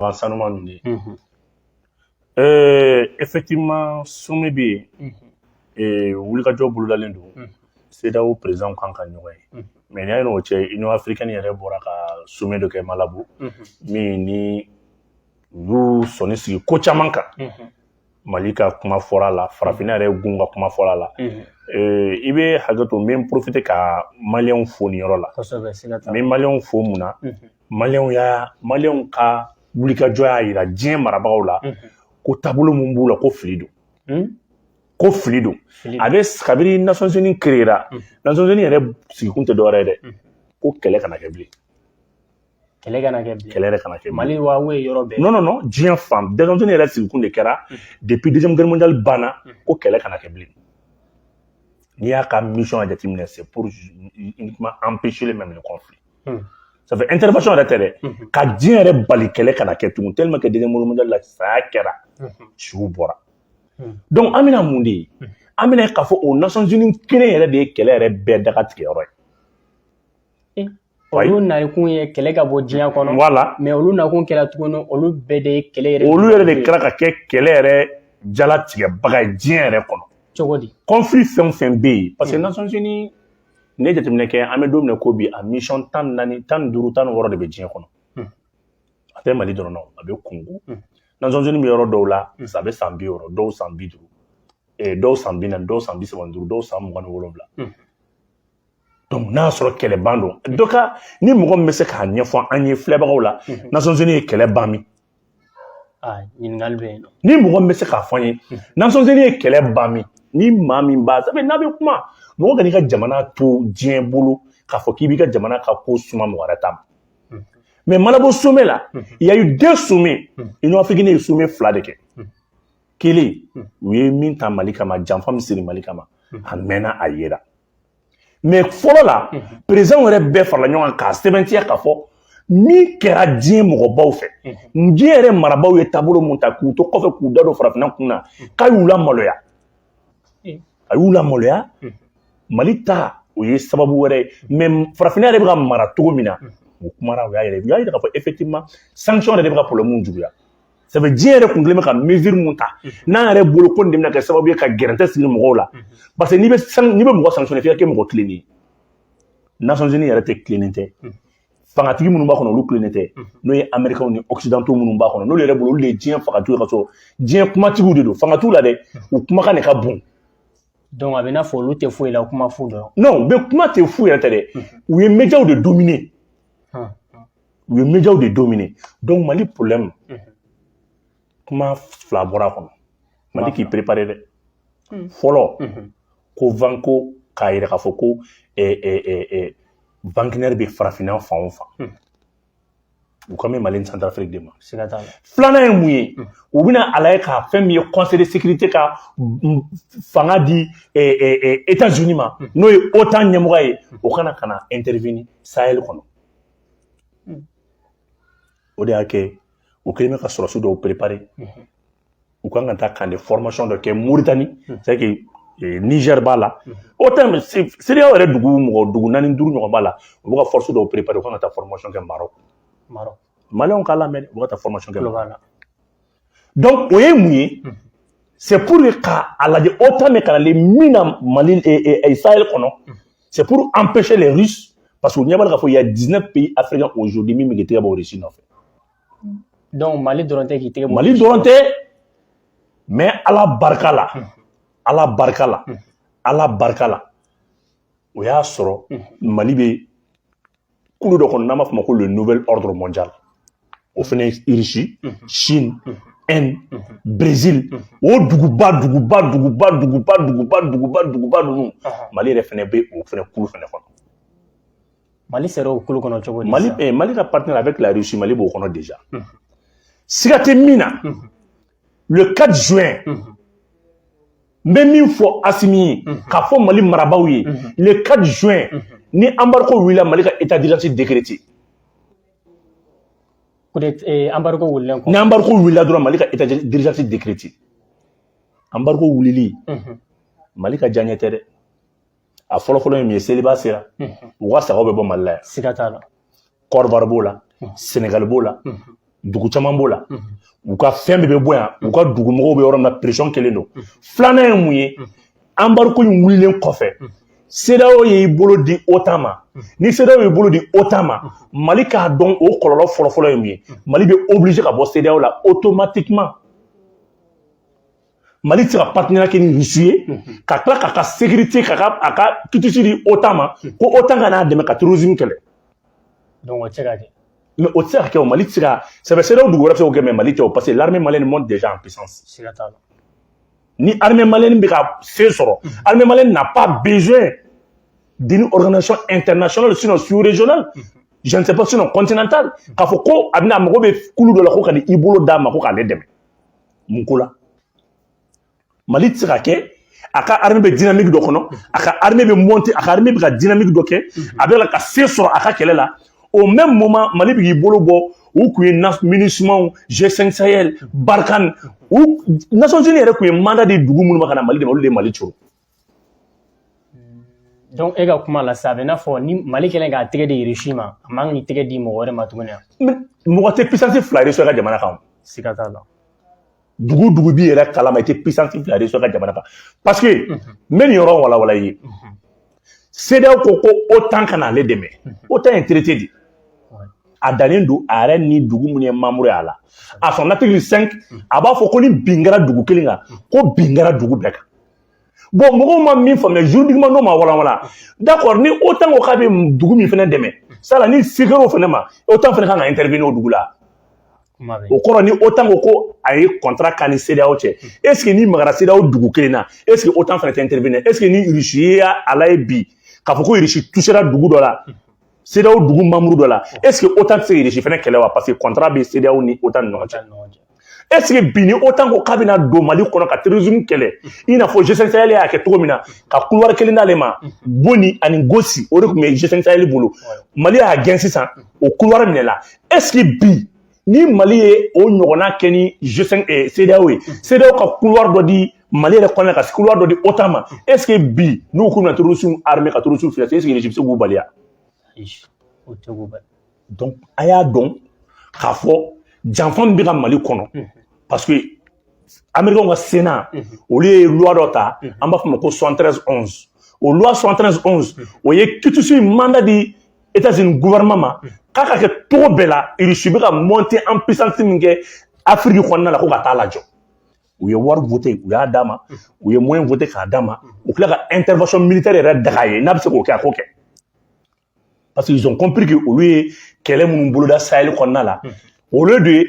Renseignement ninnu. Effectivement, sommet bi wuli ka jɔ bolodalen don CEDEAO président kan ka ɲɔgɔn ye mais ni y'a n'o cɛ Union africaine yɛrɛ bɔra ka sommet dɔ kɛ Malabo min ni olu sɔnni sigi ko caman kan Mali ka kuma fɔra la farafinna yɛrɛ gun ka kuma fɔra la i bɛ hakɛ to min profiter ka maliyɛnw fo nin yɔrɔ la min maliyɛnw fo mun na maliyɛnw ka wulikajɔ y'a jira diɲɛ marabagaw la ko taabolo mun b'u la ko fili don ko fili don a bɛ kabiri Nations Unies créera Nations Unies yɛrɛ sigikun tɛ dɔwɛrɛ ye dɛ ko kɛlɛ kana kɛ bilen kɛlɛ kana kɛ bilen kɛlɛ yɛrɛ kana kɛ Mali waa we yɔrɔ bɛɛ non diɲɛ fan Nations Unies yɛrɛ sigikun de kɛra depuis deuxième guerre mondiale banna ko kɛlɛ kana kɛ bilen n'i y'a ka mission a jateminɛ c'est pour uniquement empêcher le même conflit ça fait intervention yɛrɛ tɛ dɛ ka diɲɛ yɛrɛ bali kɛlɛ kana kɛ tugun tellement que deuxième guerre mondiale la saya kɛra siw bɔra donc an bɛna mun de ye an bɛna k'a fɔ o Nations Unies kelen yɛrɛ de ye kɛlɛ yɛrɛ bɛɛ dagatigɛyɔrɔ ye olu nakun ye kɛlɛ ka bɔ diɲɛ kɔnɔ voilà mais olu nakun kɛra tuguni olu bɛɛ de ye kɛlɛ yɛrɛ olu yɛrɛ de kɛra ka kɛ kɛlɛ yɛrɛ jalatigɛbaga ye diɲɛ yɛrɛ kɔnɔ cogo di conflit fɛn o fɛn bɛ yen parce que Nations Unies ne jateminɛ kɛ an bɛ don min na ko bi a mission 14 15 16 de bɛ diɲɛ kɔnɔ a tɛ Mali dɔrɔn na a bɛ Congo Nations Unies bɛ yɔrɔ dɔw la a bɛ san 60 dɔw san 50 dɔw san 40 dɔw san 35 dɔw san 27 donc n'a y'a sɔrɔ kɛlɛ ban don dɔ ka ni mɔgɔ min bɛ se k'a ɲɛfɔ an ye filɛbagaw la Nations Unies ye kɛlɛ ban min ɲininkali bɛ yen ni mɔgɔ min bɛ se k'a fɔ an ye Nations Unies ye kɛlɛ ban min ni maa min b'a ça fait n'a bɛ kuma mɔgɔ ka n'i ka jamana to diɲɛ bolo k'a fɔ k'i b'i ka jamana ka ko suma mɔgɔ wɛrɛ ta ma mais Malabo sommet la il y a eu 2 sommets Union africaine ye sommet 2 de kɛ kelen u ye min ta Mali kama janfa min siri Mali kama a mɛnna a yera mais fɔlɔ la président yɛrɛ bɛɛ farala ɲɔgɔn kan k'a sɛbɛntiya k'a fɔ min kɛra diɲɛ mɔgɔbaw fɛ diɲɛ yɛrɛ marabaw ye taabolo mun ta k'u to kɔfɛ k'u da don farafinna kun na k'a y'u lamaloya a y'u lamaloya Mali ta o ye sababu wɛrɛ ye mais farafinna yɛrɛ bɛ ka mara cogo min na o kumara u y'a yira k'a fɔ effectivement sanction yɛrɛ de bɛ ka problème juguya ça fait diɲɛ yɛrɛ kun kelen bɛ ka mesure mun ta n'an yɛrɛ bolo ko nin de bɛna kɛ sababu ye ka gɛrɛntɛ sigi mɔgɔw la parce que n'i bɛ mɔgɔ sanctionner f'i ka kɛ mɔgɔ tilennen ye Nations Unies yɛrɛ tɛ tilennen tɛ fangatigi minnu b'a kɔnɔ olu tilennen tɛ n'o ye Américains ni Occidentaux minnu b'a kɔnɔ n'olu yɛrɛ bolo olu de ye diɲɛ fagatigiw ye ka sɔrɔ diɲɛ kumatigiw de don fangatigiw la dɛ u kumakan de ka bon donc a bɛ n'a fɔ olu tɛ foyi la kuma fu dɔrɔn non mais kuma tɛ fu yɛrɛ tɛ dɛ u ye médiaw de dominer u ye médiaw de dominer donc Mali problème kuma fila bɔra kɔnɔ Mali k'i préparer dɛ fɔlɔ ko Vanko k'a yira k'a fɔ ko Wagner bɛ farafinna fan o fan u kan bɛ Mali ni Centrafrique de ma filanan ye mun ye u bɛna a lajɛ ka fɛn min ye Conseil de sécurité ka fanga di États-Unis ma n'o ye OTAN ɲɛmɔgɔ ye o kana ka na intervenir Sahel kɔnɔ o de y'a kɛ u kɛlen bɛ ka sɔrɔsiw dɔw préparer u kan ka taa kan de formation dɔ kɛ Mauritanie c'est que Niger b'a la OTAN CEDEAO yɛrɛ dugu 4 5 ɲɔgɔn b'a la u bɛ ka force dɔw préparer u kan ka taa formation kɛ Maroc Maliyɛnw k'a lamɛn u bɛ ka taa formation kɛ Maroc donc o ye mun ye c'est pour k'a lajɛ OTAN bɛ ka nalen min na Mali Sahel kɔnɔ c'est pour empêcher les Russes parce que u ɲɛ b'a la k'a fɔ il y a 19 pays africains aujourd'hui min bɛ k'i tɛgɛ bɔ Russie nɔfɛ donc Mali dɔrɔn tɛ k'i tɛgɛ bɔ Mali dɔrɔn tɛ mais Ala barika la o y'a sɔrɔ Mali bɛ kulu dɔ kɔnɔ n'an b'a fɔ ma ko le nouvel ordre mondial o fana ye Russie Chine Inde Brésil o duguba ninnu Mali yɛrɛ fana bɛ o fana kulu fana kɔnɔ Mali sera o kulu kɔnɔ cogo di Mali ka partenaire avec la Russie Mali b'o kɔnɔ déjà siga tɛ min na le 4 juin n bɛ min fɔ Asimi ye k'a fɔ Mali marabaw ye le 4 juin ni embargo wulila Mali ka état d'urgence décrété embargo wulilen kɔ ni embargo wulila dɔrɔn Mali ka état d'urgence décrété embargo wulili Mali ka diyaɲɛ tɛ dɛ a fɔlɔfɔlɔ ye min ye seliba sera u ka sagaw bɛ bɔ Mali la yan siga t'a la Côte d'Ivoire b'o la Sénégal b'o la dugu caman b'o la u ka fɛn bɛɛ bɛ bɔ yan u ka dugumɔgɔw bɛ yɔrɔ min na pression kelen don filanan ye mun ye embargo in wulilen kɔfɛ CEDEAO y'i bolo di OTAN ma ni CEDEAO y'i bolo di OTAN ma Mali k'a dɔn o kɔlɔlɔ fɔlɔfɔlɔ ye mun ye Mali bɛ obligé ka bɔ CEDEAO la automatiquement Mali tɛ se ka partenariat kɛ ni Russie ye ka tila k'a ka sécurité a ka quitus di OTAN ma ko OTAN ka n'a dɛmɛ ka terrorisme kɛlɛ donc o tɛ se ka kɛ mais o tɛ se ka kɛ o Mali tɛ se ka c'est vrai CEDEAO dugu wɛrɛ bɛ se k'o kɛ mais Mali tɛ o parce que l'armée malienne monte déjà en puissance siga t'a la ni armée malienne bɛ ka se sɔrɔ armée malienne n'a pas besoin d'une organisation internationale sinon sous-régionale je ne sais pas sinon continentale k'a fɔ ko a bɛna a mago bɛ kulu dɔ la ko ka di i bolo d'a ma ko k'ale dɛmɛ mun ko la Mali tɛ se ka kɛ a ka armée bɛ dynamique dɔ kɔnɔ a ka armée bɛ monter a ka armée bɛ ka dynamique dɔ kɛ a bɛ ka se sɔrɔ a ka kɛlɛ la au même moment Mali bɛ k'i bolo bɔ u kun ye MINUSMA G5 Sahel Barkhane u Nations Unies yɛrɛ kun ye mandat di dugu minnu ma ka na Mali dɛmɛ olu de ye Mali coro donc e ka kuma la sa a bɛ n'a fɔ ni Mali kɛlen k'a tɛgɛ di Russie ma a man k'i tɛgɛ di mɔgɔ wɛrɛ ma tuguni mɔgɔ tɛ puissance fila de sɔrɔ ka jamana kan siga t'a la dugu b'i yɛrɛ kalama i tɛ puissance fila de sɔrɔ ka jamana kan parce que n bɛ nin yɔrɔ walawala i ye CEDEAO ko OTAN ka n'ale dɛmɛ OTAN ye traité de a dannen don a yɛrɛ ni dugu minnu ye membre y'a la a son article 5 a b'a fɔ ko ni bin kɛra dugu kelen kan ko bin kɛra dugu bɛɛ kan bon mɔgɔw ma min faamuya juridiquement n'o ma walawala d'accord ni OTAN ko k'a bɛ dugu min fana dɛmɛ sala ni sekɛr'o fana ma OTAN fana kan ka intervenir o dugu la o kɔrɔ ni OTAN ko a ye contrat k'a ni CEDEAO cɛ est ce que ni magara CEDEAO dugu kelen na est ce que OTAN fana tɛ intervenir est ce que ni Russie ye a lajɛ bi k'a fɔ ko Russie touchera dugu dɔ la CEDEAO dugu membre dɔ la est ce que OTAN tɛ se ka Russie fana kɛlɛ wa parce que contrat bɛ CEDEAO ni OTAN ni ɲɔgɔn cɛ est ce que bi ni OTAN ko k'a bɛna don Mali kɔnɔ ka terrorisme kɛlɛ i n'a fɔ G5 Sahel y'a kɛ cogo min na ka couloir kelen d'ale ma Boni ani Gossi o de tun bɛ G5 Sahel bolo Mali y'a gɛn sisan o couloir minɛla est ce que bi ni Mali ye o ɲɔgɔnna kɛ ni G5 CEDEAO ye CEDEAO ka couloir dɔ di Mali yɛrɛ kɔnɔ ka couloir dɔ di OTAN ma est ce que bi n'u k'u bɛna terrorisme armé ka terrorisme financer est ce que Russie bɛ se k'u bali wa donc a y'a dɔn k'a fɔ janfa min bɛ ka Mali kɔnɔ parce que Américains ka Sénat olu ye loi dɔ ta an b'a fɔ o ma ko 73-11 o loi 73-11 o ye quitus mandat di États-Unis gouvernement ma k'a ka kɛ cogo bɛɛ la Russie bɛ ka monter en puissance min kɛ Afrique kɔnɔna la ko ka taa lajɔ u ye wari voté u y'a d'a ma u ye moyen voté k'a d'a ma u tila ka intervention militaire yɛrɛ daga ye n'a bɛ se k'o kɛ a k'o kɛ parce qu'ils ont compris que olu ye kɛlɛ minnu boloda Sahel kɔnɔna la au lieu de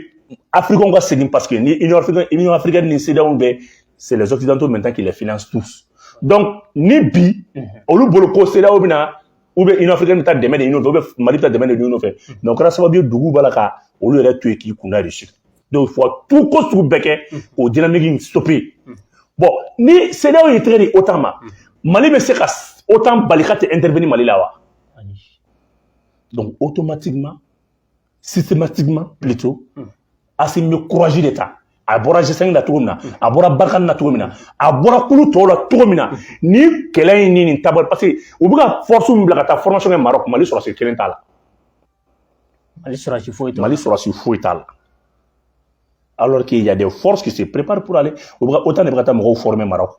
Africains ka segin parce que ni Union africaine ni CEDEAO bɛ c'est les occidentaux maintenant qui les financent tous donc ni bi olu bolo ko CEDEAO bɛna ou bien Union africaine bɛ taa dɛmɛ de ɲini o fɛ ou bien Mali bɛ taa dɛmɛ de ɲini o fɛ mais o kɛra sababu ye dugu b'a la ka olu yɛrɛ to yen k'i kunda Russie donc il faut tout ko sugu bɛɛ kɛ k'o dynamique in stopper bon ni CEDEAO ye tɛgɛ di OTAN ma Mali bɛ se ka OTAN bali ka tɛ intervenir Mali la wa donc automatiquement systématiquement plutôt Assimi bɛ courage de ta a bɔra G5 la cogo min na a bɔra Barkhane na cogo min na a bɔra kulu tɔw la cogo min na ni kɛlɛ in ni nin taabolo parce que u bɛ ka force min bila ka taa formation kɛ Maroc Mali sɔrɔsi kelen t'a la Mali sɔrɔsi foyi t'a la alors qu'il y a des forces qui se préparent pour aller autant de bɛ ka taa mɔgɔw former Maroc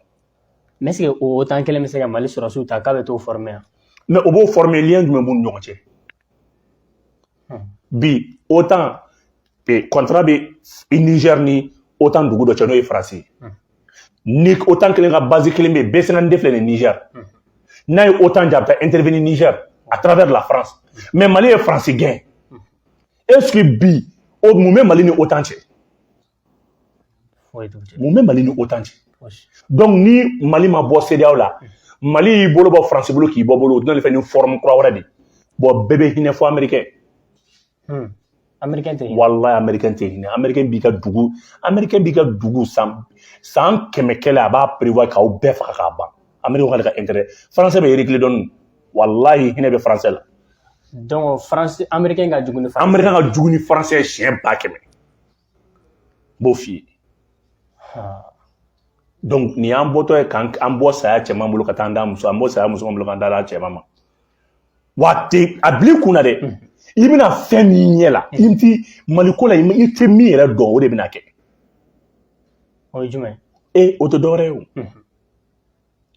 mais est ce que o OTAN kelen bɛ se ka Mali sɔrɔsiw ta k'a bɛ t'o former yan mais o b'o former lien jumɛn b'u ni ɲɔgɔn cɛ bi OTAN contrat bɛ Niger ni OTAN dugu dɔ cɛ n'o ye France ye ni OTAN kelen ka base kelen bɛ yen B52 filɛ nin Niger n'a ye OTAN jɛ a bɛ taa intervenir Niger à travers la France mais Mali ye France gɛn est ce que bi mun bɛ Mali ni OTAN cɛ mun bɛ Mali ni OTAN cɛ donc ni Mali ma bɔ CEDEAO la Mali y'i bolo bɔ France bolo k'i bɔ bolo o dɔnni fɛ ni forme kura wɛrɛ de bon bɛɛ bɛ hinɛ fɔ Américain Américain tɛ hinɛ wallahi Américain tɛ hinɛ Américain b'i ka dugu san 100 kɛlɛ a b'a prévoir k'aw bɛɛ faga k'a ban Américain k'ale ka intérêt français bɛ reculer dɔɔni wallahi hinɛ bɛ français la donc France Américain ka jugu ni français Américain ka jugu ni français siɲɛ 100 n b'o f'i ye donc nin y'an bɔtɔ ye k'an bɔ saya cɛman bolo ka taa an da muso an bɔ saya muso bolo k'an da la cɛman ma wa a bila i kun na dɛ i bɛna fɛn min ɲɛ la i ti maliko la i tɛ min yɛrɛ dɔn o de bɛna kɛ o ye jumɛn o tɛ dɔwɛrɛ ye o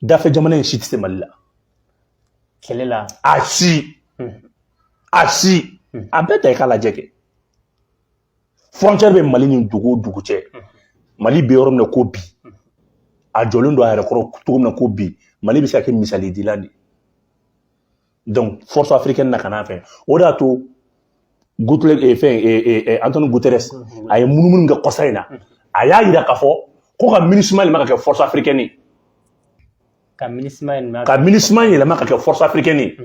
dafɛ jamana in si tɛ se Mali la kɛlɛ la a si a bɛɛ ta i k'a lajɛ kɛ frontière bɛ Mali ni dugu o dugu cɛ Mali bɛ yɔrɔ min na ko bi a jɔlen don a yɛrɛ kɔrɔ cogo min na ko bi Mali bɛ se ka kɛ misali dilan de donc force africaine na ka n'a fɛ o de y'a to Antonio Guterres a ye munumunu kɛ kɔsa in na a y'a jira k'a fɔ ko ka MINUSMA yɛlɛma ka kɛ force africaine ye ka MINUSMA yɛlɛma ka kɛ force africaine ye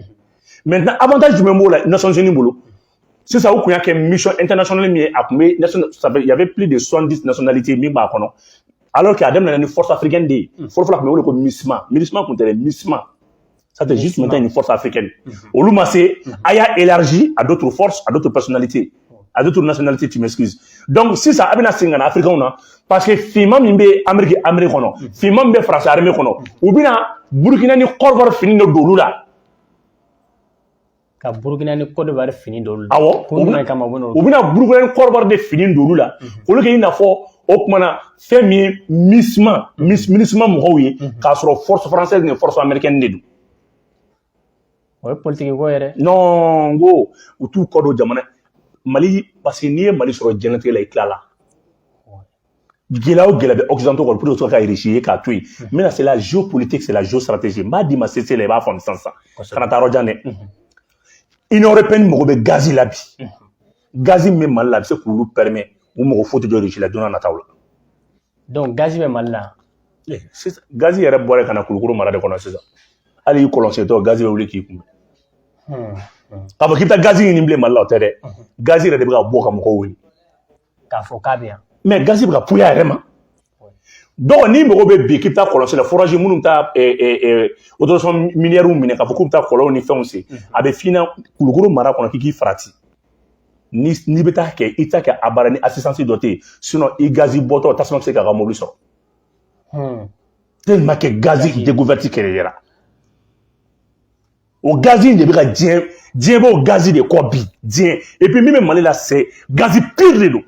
maintenant avantage jumɛn b'o la Nations Unies bolo sisan u kun y'a kɛ mission internationale min ye a kun bɛ il y avait plus de 70 nationalités min b'a kɔnɔ alors que a daminɛna ni force africaine de ye fɔlɔ-fɔlɔ a kun bɛ wele ko MINUSMA kun tɛ dɛ MINUSMA ça c'est juste maintenant une force africaine olu ma se a y'a élargi à d'autres forces à d'autres personnalités à d'autres nationalités tu m'excuses donc sisan a bɛna segin ka na africains na parce que finman min bɛ Amérique kɔnɔ finman min bɛ France armée kɔnɔ u bɛna Burkina ni Côte d'Ivoire fini de don olu la ka Burkina ni Côte d'Ivoire fini don olu la awɔ u bɛna Burkina ni Côte d'Ivoire de fini don olu la olu kɛ i n'a fɔ o tuma na fɛn min ye MINUSMA mɔgɔw ye k'a sɔrɔ force française ni force américaine de don o ye politique ko ye dɛ non n ko u t'u kɔ don jamana Mali parce que n'i ye Mali sɔrɔ diɲɛlatigɛ la i tilala gɛlɛya o gɛlɛya bɛ occidentaux kɔnɔ pour que ka réussir k'a to yen maintenant c'est la géopolitique c'est la géostratégie n b'a d'i ma CC la i b'a fɔ nin sisan kana taa yɔrɔ jan dɛ Union européenne mago bɛ gaz la bi gaz min bɛ Mali la a bɛ se k'olu permet u mago foyi tɛ jɔ Russie la don n'a nataw la donc gaz bɛ Mali la sisan gaz yɛrɛ bɔra ka na Kulukoro mara de kɔnɔ sisan hali i kɔlɔnsitɔ gaz bɛ wuli k'i kunbɛn k'a fɔ k'i bɛ taa gaz ɲini bilen Mali la o tɛ dɛ gaz yɛrɛ de bɛ ka bɔ ka mɔgɔw wele k'a fɔ k'a bɛ yan mais gaz bɛ ka puya a yɛrɛ ma donc ni mɔgɔw bɛ bi k'i bɛ taa kɔlɔnsi la forage minnu bɛ taa autorisation minière minɛ k'a fɔ k'u bɛ taa kɔlɔnw ni fɛnw sen a bɛ f'i ɲɛna Kulukoro mara kɔnɔ k'i farati n'i bɛ taa kɛ i ta kɛ a baara ni assistance dɔ tɛ yen sinon i gaz bɔtɔ tasuma bɛ se k'a ka mobili sɔrɔ tellement que gaz découverte kɛlɛyara o gaz in de bɛ ka diɲɛ bɛ o gaz de kɔ bi diɲɛ et puis min bɛ Mali la c'est gaz pure de don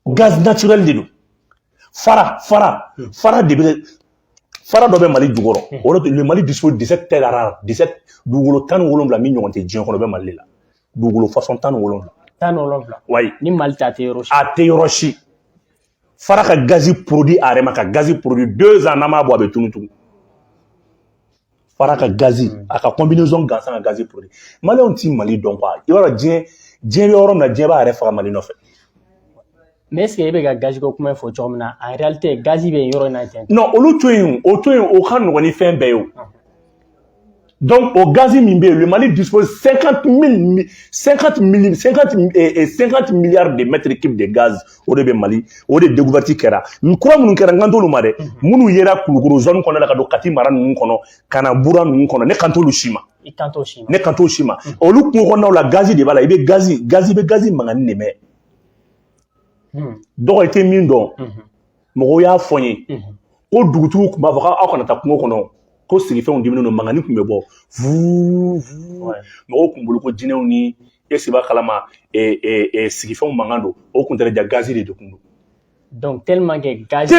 gaz naturel de don fara de bɛ fara dɔ bɛ Mali jukɔrɔ o de le Mali dispose 17 terres rares 17 dugukolo 17 min ɲɔgɔn tɛ diɲɛ kɔnɔ o bɛ Mali la dugukolo façon 17 wayi ni Mali ta tɛ yɔrɔ si a tɛ yɔrɔ si fara ka gaz produit a yɛrɛ ma ka gaz produit 2 ans n'a m'a bɔ a bɛ tunun fara ka gaz a ka combinaison gansan ka gaz produit Maliyɛnw ti Mali dɔn quoi i b'a dɔn diɲɛ bɛ yɔrɔ min na diɲɛ b'a yɛrɛ faga Mali nɔfɛ mais est-ce que e bɛ ka gaz ko kuma fɔ cogo min na en réalité gaz bɛ yen yɔrɔ in na ten non olu to yen o ka nɔgɔn ni fɛn bɛɛ ye o donc o gaz min bɛ yen le Mali dispose 50 milliards de mètres cubes de gaz o de bɛ Mali o de découverte kɛra kura minnu kɛra n kan t'olu ma dɛ minnu yera Kulukoro zone kɔnɔ la ka don Kati mara ninnu kɔnɔ ka na Bura ninnu kɔnɔ ne kan t'olu si ma i kan t'o si ma ne kan t'o si ma olu kungo kɔnɔnaw la gaz de b'a la i bɛ gaz mankanni de mɛn dɔgɔ i tɛ min dɔn mɔgɔw y'a fɔ n ye ko dugutigiw tun b'a fɔ k'aw kana taa kungo kɔnɔ ko sigifɛnw diminen don mankanni tun bɛ bɔ mɔgɔw tun bolo ko jinɛw ni esiba kalama sigifɛnw mankan don o tun tɛ ja gaz de kun don donc tellement que gaz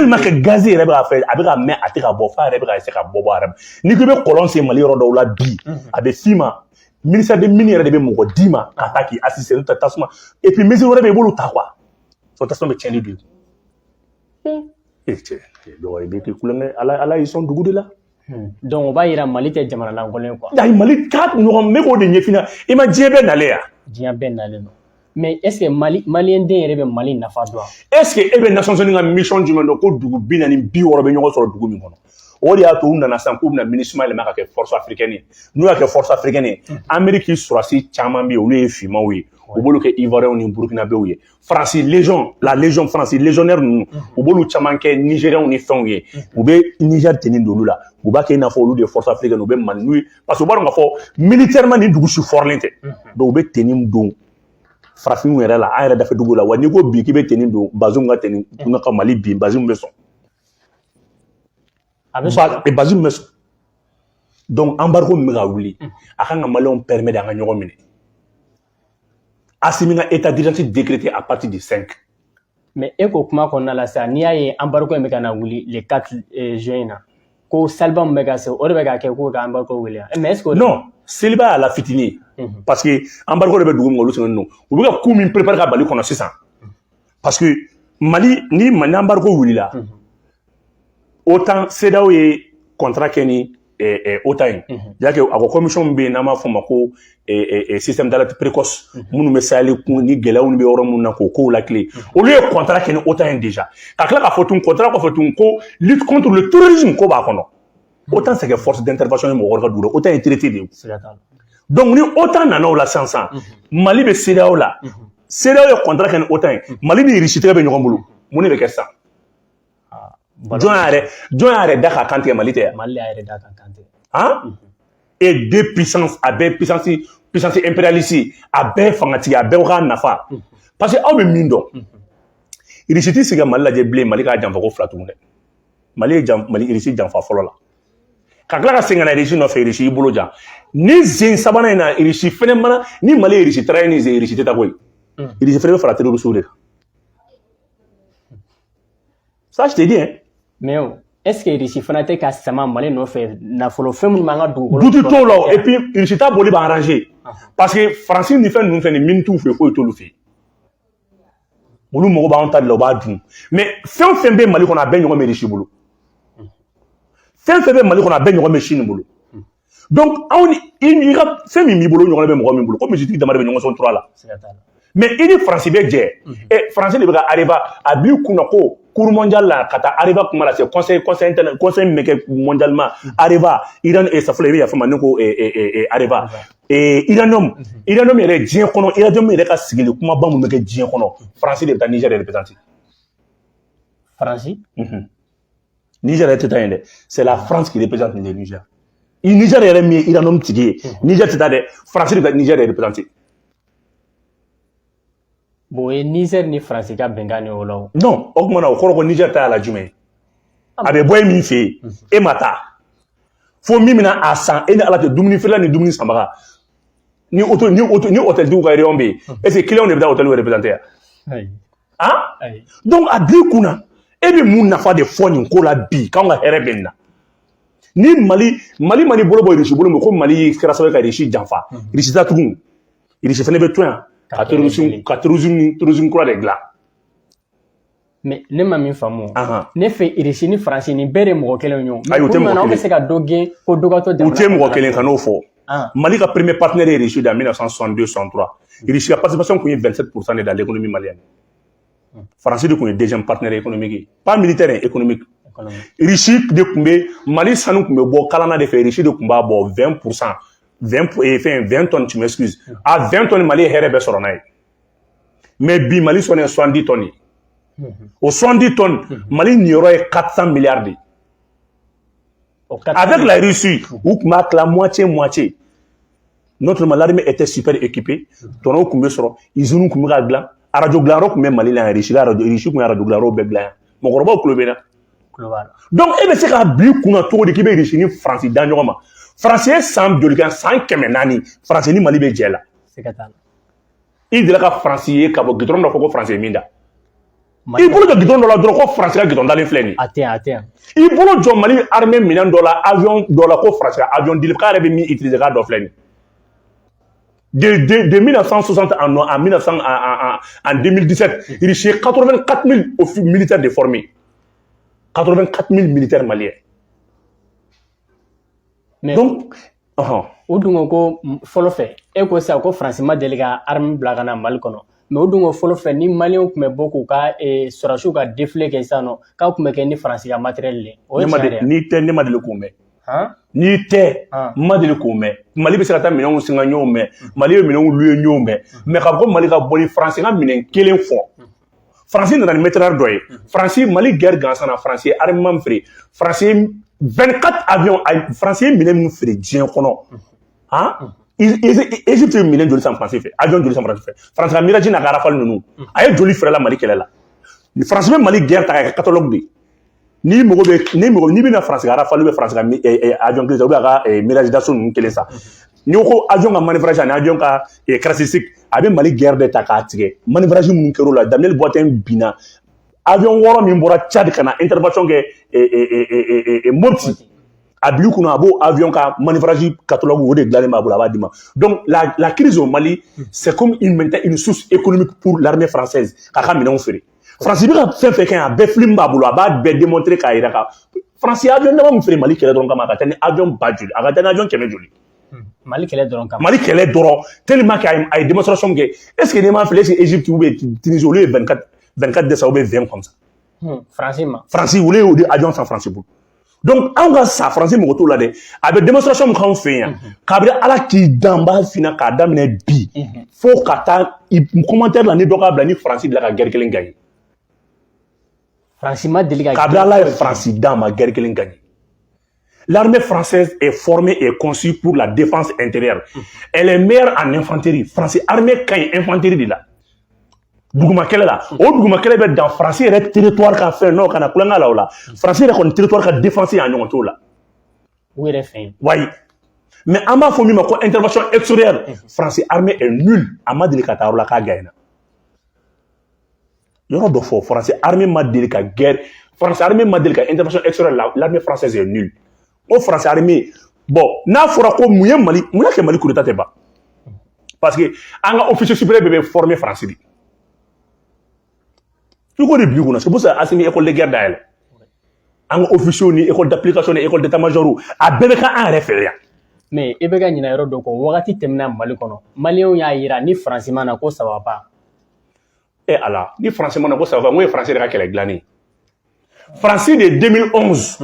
yɛrɛ bɛ ka fɛ a bɛ ka mɛn a tɛ ka bɔ f'a yɛrɛ bɛ ka se ka bɔ a yɛrɛ ma n'i ko i bɛ kɔlɔn sen Mali yɔrɔ dɔw la bi a bɛ f'i ma ministère de mines yɛrɛ de bɛ mɔgɔ d'i ma ka taa k'i assister n'o tɛ tasuma et puis mesure wɛrɛ bɛ yen i b'olu ta quoi so tasuma bɛ tiɲɛni don cɛ dɔgɔ i bɛ kɛ kulonkɛ ala y'i sɔn dugu de la donc o b'a yira Mali tɛ jamana lankolon ye quoi ayi Mali k'a ɲɔgɔn ne b'o de ɲɛf'i ɲɛna i ma diɲɛ bɛɛ nalen yan diɲɛ bɛɛ nalen don mais est ce que maliyɛn den yɛrɛ bɛ Mali nafa dɔn est ce que e bɛ Nations Unies ka mission jumɛn dɔn ko dugu 40 60 bɛ ɲɔgɔn sɔrɔ dugu min kɔnɔ o de y'a to u nana sisan k'u bɛna MINUSMA yɛlɛma ka kɛ force africaine ye n'u y'a kɛ force africaine ye Amérique sɔrɔdasi caman bɛ yen olu ye finmanw ye u b'olu kɛ Ivoiriyɛnw ni Burkinabéw ye France la légion France légionnaire ninnu u b'olu caman kɛ Nigériens ni fɛnw ye u bɛ Niger tenir d'olu la u b'a kɛ i n'a fɔ olu de ye force africaine u bɛ Mali n'u ye parce que u b'a dɔn k'a fɔ militairement ni dugu si fɔrilen tɛ donc u bɛ tenir don farafinw yɛrɛ la an yɛrɛ dafɛ dugu la wa n'i ko bi k'i bɛ tenir don Bazoum ka tenir ka Mali bin Bazoum bɛ sɔn Bazoum bɛ sɔn donc embargo min bɛ ka wuli a kan ka maliyɛnw permet d'an ka ɲɔgɔn minɛ Assimi ka état d'urgence décrété à partir du 5. Mais e ko kuma kɔnɔna la sa n'i y'a ye embargo in bɛ ka na wuli le 4 juin na ko Saliba min bɛ ka se o de bɛ ka kɛ ko ka embargo wuli mais est-ce que non Saliba a la fitini parce que embargo de bɛ dugu min olu sɛgɛnnen don u bɛ ka coup min préparer ka bali kɔnɔ sisan parce que Mali ni embargo wulila autant CEDEAO ye contrat kɛ ni OTAN c'est-à-dire que a ko commission min bɛ yen n'an b'a fɔ o ma ko système d'alerte précoce minnu bɛ Sahel kun ni gɛlɛyaw bɛ yɔrɔ minnu na k'o kow lakile olu ye contrat kɛ ni OTAN déjà ka tila k'a fɔ tun contrat kɔfɛ tun ko lutte contre le terrorisme ko b'a kɔnɔ OTAN c'est que force d'intervention ye mɔgɔ wɛrɛ ka dugu la OTAN ye traité de ye donc ni OTAN nana o la sisan Mali bɛ CEDEAO la CEDEAO ye contrat kɛ ni OTAN ye Mali ni Russie tɛgɛ bɛ ɲɔgɔn bolo mun de bɛ kɛ sisan jɔn yɛrɛ da ka kan tigɛ Mali tɛ yan Mali yɛrɛ da ka kan tigɛ hein et deux puissances a bɛɛ puissance impérialiste a bɛɛ fangatigi a bɛɛ ka nafa parce que aw bɛ min dɔn Russie tɛ se ka Mali lajɛ bilen Mali k'a janfa ko fila tugun dɛ Mali ye Russie janfa fɔlɔ la ka tila ka segin ka na Russie nɔfɛ Russie y'i bolo jan ni zen sabanan in na Russie fɛnɛ mana ni Mali ye Russie taara ni zen Russie tɛ taa koyi Russie fɛnɛ bɛ fara terroriste de kan ça je te dis hein. Mais est-ce que Russie fana tɛ ka sama Mali nɔfɛ nafolo fɛn minnu b'an ka dugukolo dutu t'o la et puis Russie ta boli b'a arranger parce que France ni fɛn ninnu fɛn ni min t'u fɛ foyi t'olu fɛ olu mago b'an ta de la u b'a dun mais fɛn fɛn bɛ Mali kɔnɔ a bɛɛ ɲɔgɔn bɛ Russie bolo fɛn fɛn bɛ Mali kɔnɔ a bɛɛ ɲɔgɔn bɛ Chine bolo donc anw ni ka fɛn min b'i bolo ɲɔgɔn bɛ mɔgɔ min bolo comme misitigi dama de bɛ ɲɔgɔn sɔn tura la mais i ni France bɛ jɛ France de bɛ ka Areva a b'i kunna ko cour mondial la ka taa Areva kuma la c'est conseil min bɛ kɛ mondialement Areva Iran safula i bɛ yafa ma ne ko Areva Iranium yɛrɛ diɲɛ kɔnɔ Iranium yɛrɛ ka sigili kumaba mun bɛ kɛ diɲɛ kɔnɔ France de bɛ taa Niger représenter France Niger yɛrɛ tɛ taa yen dɛ c'est la France qui représente le Niger Niger yɛrɛ min ye Iranium tigi ye Niger tɛ taa dɛ France de bɛ Niger représenter bon ye Niger ni France ka bɛnkan ni o la non o kuma na o kɔrɔ ko Niger ta la jumɛn a bɛ bɔ min fɛ yen e ma taa fo min bɛna a san e ni Ala tɛ dumuni feerela ni dumuni sanbaga ni hôtel tigiw ka réunion bɛ yen est ce que clients de bɛ taa hôtel représenter yan hein donc a b'i kunna e bɛ mun nafa de fɔ nin ko la bi k'anw ka hɛrɛ bɛ nin na ni Mali bolo bɔ Russie bolo ma ko Mali kɛra sababu ka Russie janfa Russie ta tugun Russie fana bɛ to yan ka terrorisme kura de dilan mais ne ma min faamu ne fɛ Russie ni France ni bɛɛ de mɔgɔ kelen ye ayi o tɛ mɔgɔ kelen aw bɛ se ka dɔ gɛn ko dɔ ka to jamana u tɛ mɔgɔ kelen ka n'o fɔ Mali ka premier partenaire ye Russie en 1962-63 Russie ka participation kun ye 27% de dans l'économie malienne France de kun ye deuxième partenaire économique ye pas militaire et économique Russie de kun bɛ Mali sanu kun bɛ bɔ kalanna de fɛ Russie de kun b'a bɔ 20%. 20 tonnes, tu m'excuses. À 20 tonnes, Mali est herbe sur n'a. Mais bi Mali sont 70 tonnes. Au 70 tonnes, Mali n'y aurait 400 milliards. Avec la Russie, où la moitié. Notre l'armée était super équipée. Ton eau comme ça, ils ont comme glan. Radio glaro comme Mali la Russie, Russie comme radio glaro beglan. Mon gros club donc, et c'est qu'à but qu'on a tout de Québec Russie ni France dans Français sans de 100 kemenani Français ni Mali be jela c'est que tal il dit la Français ka bo gidron do ko Français minda il bolo de gidron do la do ko Français ka gidron dalen fleni attends il bolo jo Mali armée $1 million avion do la ko Français avion dil ka rebe mi utiliser ka do fleni de 1960 en 2017 il y a 84 000 militaires déformés 84 000 militaires maliens. Mais donc, o dungo ko fɔlɔ fɛ e ko sa ko France ma deli ka arme bila ka na Mali kɔnɔ mais o dungo fɔlɔ fɛ ni maliyɛnw tun bɛ bɔ k'u ka sɔrasiw ka défilé kɛ sisan nɔ k'a tun bɛ kɛ ni France ka matériel de o ye tiɲɛ de ni tɛ ne ma deli k'o mɛn n'i tɛ ma deli k'o mɛn Mali bɛ se ka taa minɛnw singa ɲɔgɔn mɛn Mali bɛ minɛnw louer ɲɔgɔn mɛn mais ka bɔ Mali ka bɔ ni France ka minɛn kelen fɔ France nana ni matériel dɔ ye France Mali guerre gansan na France armement feere France 24 avions France minɛn minnu feere diɲɛ kɔnɔ Égypte ye minɛn joli san France fɛ avion joli san France fɛ France ka Mirage n'a ka Rafale ninnu a ye joli feerela Mali kɛlɛ la France bɛ Mali guerre ta k'a kɛ catalogue de ni bɛna France ka Rafale bɛ France ka avion kelen sa ou bien a ka Mirage d'assaut ninnu kelen sa ni ko avion ka manœuvrage ani avion ka caractéristique a bɛ Mali guerre de ta k'a tigɛ manœuvrage minnu kɛr'o la Daniel Boitin binna avion 6 min bɔra Tchad ka na intervention kɛ Mopti a bil'u kunna a b'o avion ka manœuvrage catalogue o de dilannen b'a bolo a b'a d'i ma donc la crise au Mali c'est comme une source économique pour l'armée française k'a ka minɛnw feere France bɛ ka fɛn fɛn kɛ a bɛɛ film b'a bolo a b'a bɛɛ démontrer k'a jira ka France ye avion dama min feere Mali kɛlɛ dɔrɔn kama a ka taa ni avion ba joli a ka taa ni avion 100 joli Mali kɛlɛ dɔrɔn kama Mali kɛlɛ dɔrɔn tellement que a ye démonstration kɛ est-ce que n'i m'a filɛ est-ce que Égypte ou bien Tunisie olu ye 24 décembre ou bien 20 comme ça France olu ye o de avion san France bolo donc anw ka sa France mɔgɔ t'o la dɛ a bɛ démonstration min k'anw fɛ yan kabini Ala k'i dan b'a finna k'a daminɛ bi fo ka taa commentaire la ni dɔ k'a bila ni France bila ka guerre kelen gagner France ma deli ka kabini Ala ye France dan ma guerre kelen gagner. L'armée française est formée et conçue pour la défense intérieure. Elle est meilleure en infanterie. France armée quand infanterie de la. Duguma kɛlɛ la o duguma kɛlɛ bɛ dan France yɛrɛ territoire ka fɛn n'o kana kulonkɛ la o la France yɛrɛ kɔni territoire ka défense y'a ɲɔgɔn t'o la u yɛrɛ fɛn wayi mais an b'a fɔ min ma ko intervention extérieure France armée est nulle a ma deli ka taa yɔrɔ la k'a gagné na yɔrɔ dɔ fɔ France armée ma deli ka guerre France armée ma deli ka intervention extérieure l'armée française est nulle o France armée bon n'a fɔra ko mun y'a kɛ Mali coup d'état tɛ ban parce que an ka officier supérieur bɛɛ bɛ former France de tu ko de bi kunna c'est pour ça Assimi école de guerre dayɛlɛ an ka officier ni école d'application ni école d'état-major a bɛɛ bɛ kɛ an yɛrɛ fɛ yan mais i bɛ ka ɲinɛ yɔrɔ dɔ kɔ wagati tɛmɛna Mali kɔnɔ maliyɛnw y'a jira ni France ma na ko ça va pas Ala ni France ma na ko ça va pas n ko ye France de ka kɛlɛ dilanni France de 2011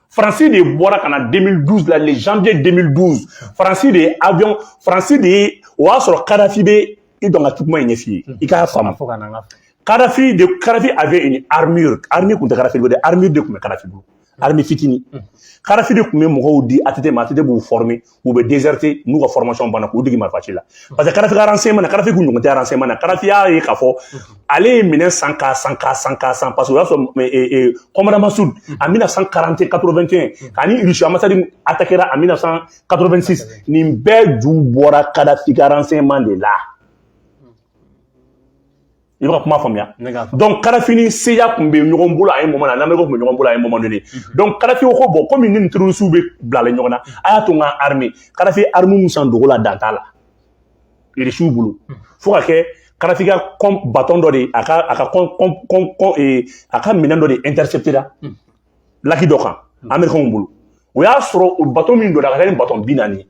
France de bɔra ka na 2012 la le janvier 2012 France de avion France de o y'a sɔrɔ Kadhafi bɛ i dɔn ka kuma in ɲɛf'i ye i k'a faamu Kadhafi avait une armure kun tɛ Kadhafi bolo armure de kun bɛ Kadhafi bolo armée fitini Kadhafi de kun bɛ mɔgɔw di ATT ma ATT b'u former u bɛ déserter n'u ka formation banna k'u digi marifaci la parce que Kadhafi ka renseignement na Kadhafi kun ɲɔgɔn tɛ renseignement na Kadhafi y'a ye k'a fɔ ale ye minɛn san parce que o y'a sɔrɔ commandant Massoud en 1980-81 ani Russie ambassade attaquera en 1986 nin bɛɛ ju bɔra Kadhafi ka renseignement de la il va kuma faamuya donc Kadhafi ni CIA kun bɛ ɲɔgɔn bolo a ye moment na l'Amérique kun bɛ ɲɔgɔn bolo a ye moment donné donc Kadhafi ko bon comme ni terroristes bɛ bilalen ɲɔgɔn na a y'a to n ka armée Kadhafi armée mun san dogo la dan t'a la Irisiw bolo fo ka kɛ Kadhafi ka bâton dɔ de a ka minɛn dɔ de intercepté la laki dɔ kan Américains bolo o y'a sɔrɔ o bâton min don a ka kɛ ni bâton 40 ye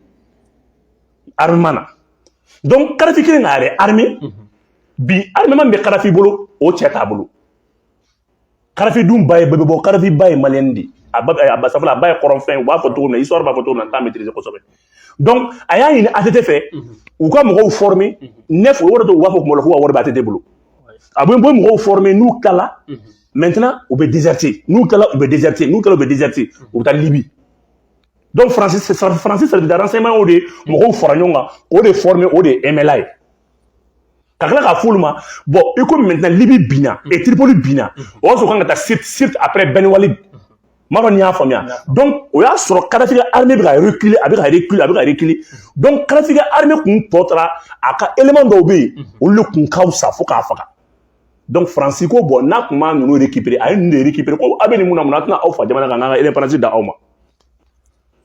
armement na donc Kadhafi kelen k'a yɛrɛ armée bi armement bɛ Kadhafi bolo o cɛ t'a bolo Kadhafi dun ba ye bɛɛ bɛ bɔ Kadhafi ba ye maliyɛn de a ba ye kɔrɔnfɛn u b'a fɔ cogo min na histoire b'a fɔ cogo min na n t'a maîtriser kosɛbɛ donc a y'a ɲini ATT fɛ u ka mɔgɔw former neuf o yɔrɔ dɔ u b'a fɔ kuma la k'u ka wari bɛ ATT bolo a bɛ mɔgɔw former n'u kilala maintenant u bɛ déserter n'u kilala u bɛ déserter u bɛ taa Libye donc France service de renseignement o de mɔgɔw fara ɲɔgɔn kan o de former o de MLA ye ka tila k'a fɔ olu ma bon i ko maintenant Libye binna et Tripoli binna o y'a sɔrɔ kan ka taa Sirte après Ben Walid m'a dɔn n'i y'a faamuya donc o y'a sɔrɔ Kadhafi ka armée bɛ ka reculer a bɛ ka reculer donc Kadhafi ka armée kun tɔ taara a ka élément dɔw bɛ yen olu de kun ka fisa fo k'a faga donc France ko bon n'a kun b'a ninnu récupérer a ye ninnu de récupérer ko a bɛ nin mun na a tɛna aw fa jamana kan k'an ka indépendance da aw ma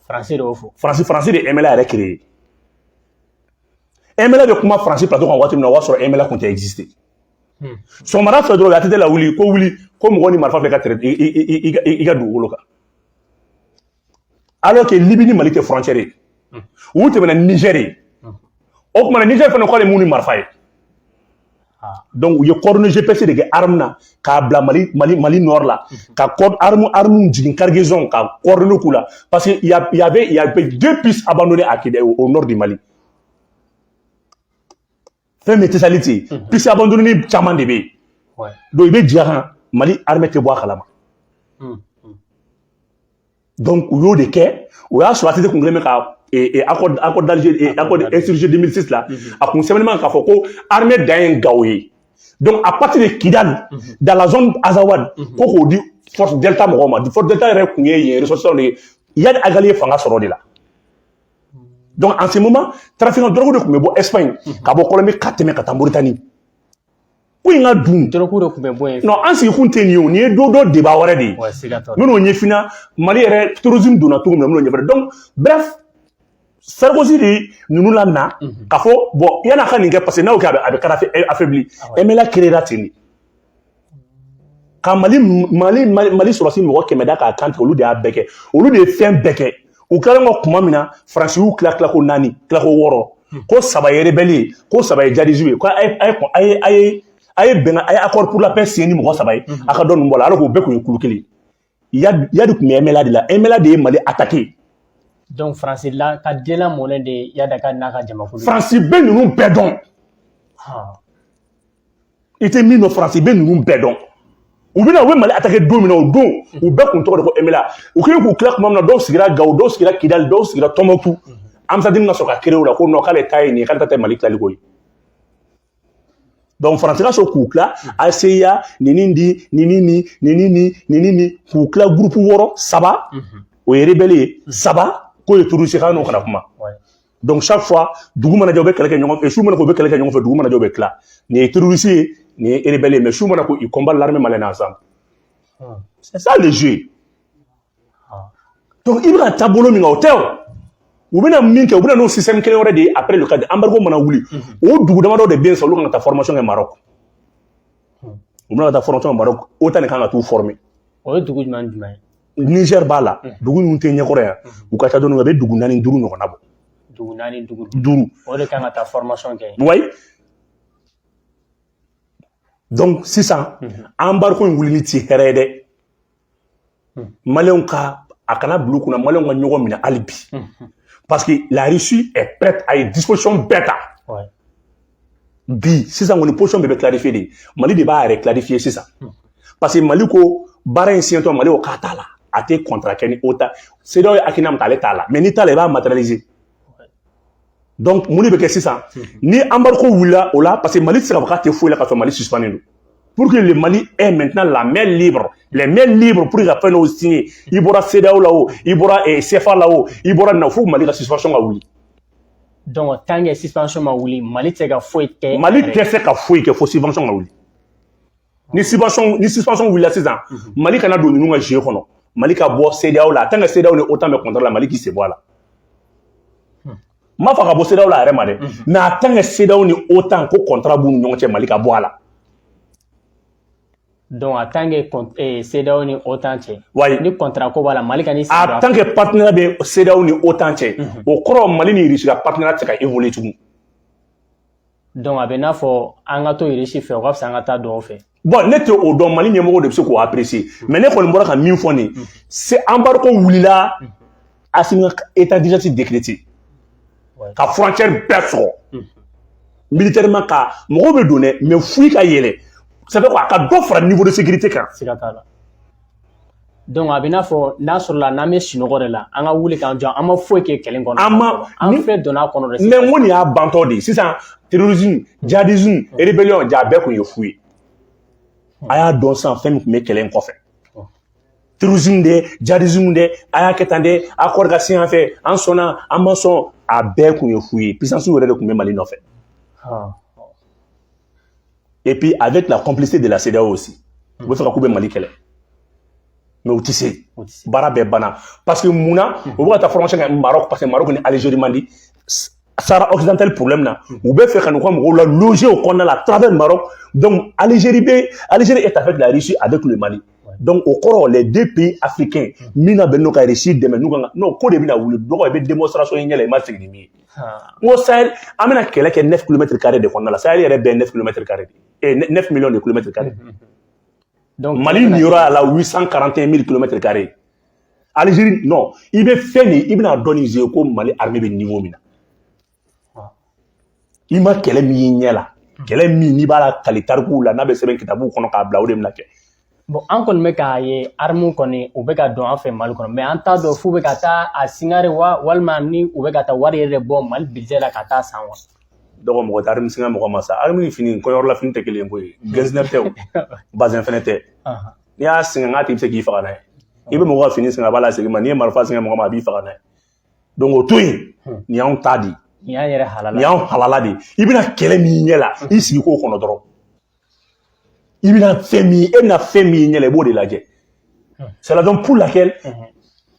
France de y'o fɔ France de MLA yɛrɛ créé MLA bɛ kuma France plateau kan waati min na o y'a sɔrɔ MLA kun tɛ exister sɔgɔmada fɛ dɔrɔn ATT la wuli ko mɔgɔ ni marifa bɛ ka tɛrɛ i ka dugukolo kan alors que Libye ni Mali tɛ frontière ye u tɛmɛna Niger ye o tuma na Niger fana k'ale mun ni marifa ye donc u ye coordonnées GPC de kɛ arme na k'a bila Mali nord la ka arme jigin cargaison ka coordonnées k'u la parce que il y avait deux pistes abandonnées à Kidal au nord du Mali fɛn min tɛ sali ten yen piste abandonnées caman de bɛ yen donc i bɛ jigin a kan Mali armée tɛ bɔ a kalama donc u y'o de kɛ o y'a sɔrɔ ATT kun kɛlen bɛ ka accord d'Alger accord Alger 2006 la a kun sɛbɛnnen bɛ k'a fɔ ko armée dan ye Gao ye Donc, à partir de Kidal, dans la zone Azawad, qu'on dit Force Delta, Force Delta, il y a des agaliers Fanga Sorodi là. Donc, en ce moment, trafic de drogue de Kumebo, Espagne, Kabo Kolomé, Kateme, Katamouritanie. Où il y a doum. Non, en ce qui est ni est dodo débat already. Nous, on y est fina, Mali, tourisme, donatou, donc, bref, Sarkozy dit, nous l'amena, Kafo, bon, il y en a un qui parce que n'a pas affaibli. Et mais la créera tini. Quand Mali sur la scène, moi, qui m'a dit qu'à quand au lieu de Abeke, au lieu de faire Beke, ou clairement, comment mina, France ou claco nani, claco woro, ko sabaye rebelle, ko sabaye jadizue, quoi, aye accord pour la paix, c'est ni moi sabaye, akadon mbola, alors qu'on beku yukuli. Il y a du Emela de la Emela de Mali attaqué. Donc, France, là, quand Dela Molin de Yadaka Naka Jamakulu. France, ben nous perdons. Il était mis nos France, ben nous perdons. Ou bien, on va attaquer 2 minutes au dos, ou bien qu'on trouve Emela. Ou bien qu'on claque, même, dans ce qu'il a Gaudo, ce qu'il a Kidal, ce qu'il a Tomoku. Amsadim n'a pas créé ou la cour, n'a pas les tailles, n'a pas Malik Laligoy. Donc, France, là, ce coup-là, ACA, Ninindi, Ninini, coup-là, groupe Woro, Saba, ou est rebellé, Saba. Donc chaque fois, Dougou Jobe quelqu'un et Choumana Kobe quelqu'un fait Dougou Jobe là. Ni terroriste, ni rebelle, mais Choumana il combat l'armée malène ensemble. C'est ça le jeu. Donc il y a un tableau mi hôtel. Ou bien minke, ou bien un système qui est already après le cas d'embargo manaouli. Ou Dougou demande de bien sur ta formation au Maroc. Ou bien ta formation au Maroc, autant de temps tout formé. Oui, Dougou demande. Niger bala, Dougou nous tenait coréen, ou quand tu as donné Dougou nani Dougou non nabo. Dougou nani Dougou. Dougou. On est quand ta formation gagne. Oui. Donc, c'est ça. Embarquons une wuliti herede. Malon ka, akana blou kuna malon ka nyogo mina alibi. Parce que la Russie est prête à une disposition bêta. Bi, c'est ça, on est position de clarifier. Mali débat à clarifier, c'est ça. Parce que Mali ko, bara insiento Mali au katala. A été contracté autant c'est donc akinam tale tala mais ni tale va matérialiser donc moni be que c'est ça ni embargo wula ola parce que Mali sera pas te fouiller la Mali suspendu pour que le Mali ait maintenant la main libre les mains libres pour faire nos signer il bora CEDEAO là-haut il bora CFA là-haut il bora na fou Mali la suspension a wuli donc tant que suspension ma wuli Mali te ka fouiller Mali te fait ka fouiller que faut suspension a wuli ni suspension wuli là c'est ça Mali kana do nous nga jeu kono Mali ka bo CEDEAO là tant que CEDEAO ne autant me contre la Mali qui se voit là ma fa ka bo CEDEAO là remade na tant que CEDEAO ne autant ko contrat bu non che Mali ka bo là donc en tant que CEDEAO ne autant che ni contrat ko wala Mali ka ni en tant que partenaire de CEDEAO ne autant che au koro Mali ni riche ka partenaire ka évoluer tout donc abena fo anga to riche fait ko fa anga ta do fait bon net au don Mali nyemo de ko apprécier mais ne ko mbora ka min foni c'est embargo wulila asina état d'urgence décrété ka frontière perso militairement ka mo be donner mais fui ka yele ça fait quoi ka do fra niveau de sécurité kan sikatala donc abina fo na sur la na me sinogo de la anga wuli kan jan ama fo ke kelen kono en fait donna kono de mais woni a bantodi c'est ça terrorisme djihadisme rébellion jabe ko yo fui aya don sans femme mais kelen ko fait terrorisme de djihadisme de aya ketande accord ga sien fait en sona en maçon a be ko yo fui puissance wore de ko Mali no fait et puis avec la complicité de la CEDEAO aussi vous faire couper Mali kelen mais au tissé bara be bana parce que mouna on va ta formation au Maroc parce que Maroc ni Algérie mandi Sahara occidental problème là ou be faire kan ko mo la loger au Kona la travers le Maroc donc Algérie est avec la Russie avec le Mali donc au corps les deux pays africains mina benno ka réussir demain nous non ko de bina wulu do ko be démonstration nyele ma tigni mi au Sahel amena kele ke 9 km² de Kona la Sahel est be 9 km² et 9 millions de km². Donc, Mali n'y aura là 841 000 km². Algérie, non. Il va faire, il va donner comme Mali armée de niveau. Il m'a qu'elle est mis là. Qu'elle est mis ni bala kalitarku la nabe seben kitabu kono ka bla odem lake. Bon, an kon me ka ye armu koni u be ka don an fe Mali kono mais an ta do fu be ka ta a singare wa walma ni u be ka ta wari yɛrɛ bɔ Mali budget la ka ta san wa. dɔgɔ mɔgɔ tɛ arme singa mɔgɔ ma sa arme fini kɔyɔrɔ la fini tɛ kelen ko ye gɛzinɛr tɛ o bazin fɛnɛ tɛ n'i y'a singa ŋa tɛ se k'i faga n'a ye i bɛ mɔgɔ ka fini singa a b'a la segin ma n'i ye marifa singa mɔgɔ ma a b'i faga n'a ye donc o to yen nin y'anw ta di nin y'an yɛrɛ halala nin y'anw halala de i bɛna kɛlɛ min ɲɛ la i sigi k'o kɔnɔ dɔrɔn i bɛna fɛn min e bɛna fɛn min ɲɛ la i b'o de lajɛ c'est la raison pour laquelle